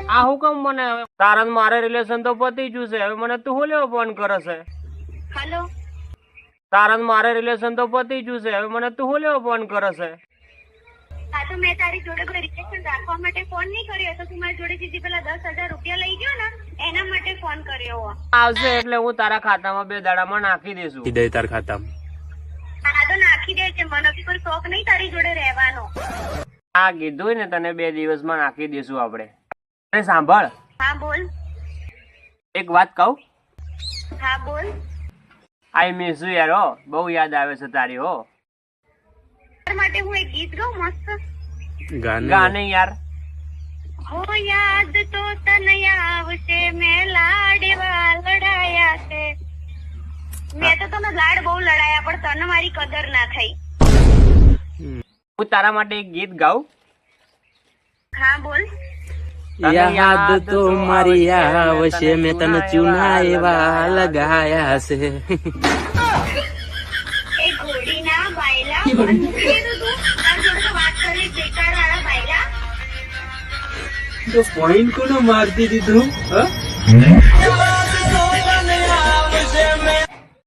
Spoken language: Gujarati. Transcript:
આ હું કેમ મને તારા ને મારે રિલેશન તો પતી ગયું છે, હવે મને તું શું લેવો ફોન કરે છે? હેલો, તારા ને મારે રિલેશન તો પતી ગયું છે, હવે મને તું શું લેવો ફોન કરે છે? હા તો મેં તારી જોડે કોઈ રિલેશન રાખવા માટે ફોન નહીં કર્યો, તો તું મારી જોડેથી પેલા 10,000 રૂપિયા લઈ ગયો ને એના માટે ફોન કર્યો. આવશે એટલે હું તારા ખાતામાં 2 દાડામાં નાખી દઈશું. દે તાર ખાતામાં. હા તો નાખી દે છે, મને બી કોઈ શોખ નહીં તારી જોડે રહેવાનો. આ કીધું ને તને 2 દિવસમાં નાખી દઈશું આપણે. અરે સાંભળ, હા બોલ. એક વાત કહું? હા બોલ. આઈ મિસ યુ યાર. હો, બહુ યાદ આવે છે તારી. હો, તારા માટે હું એક ગીત ગાઉં મસ્ત ગાને યાર. હો યાદ તો તને આવશે, મેં લાડવા લડાયા છે. મેં તો તને લાડ બહુ લડાયા, પણ તને મારી કદર ના થઈ. હું તારા માટે એક ગીત ગાઉં? હા બોલ. યાદ તો મારી આવશે, મેં તને ચૂના એવા લગાયા છે. એ ઘોડીના બાયલા શું કીધું તું? તારી જોડે તો વાત કરી બેકાર વાળા બાયલા. તો પોઈન્ટ કોને મારતી દીધું?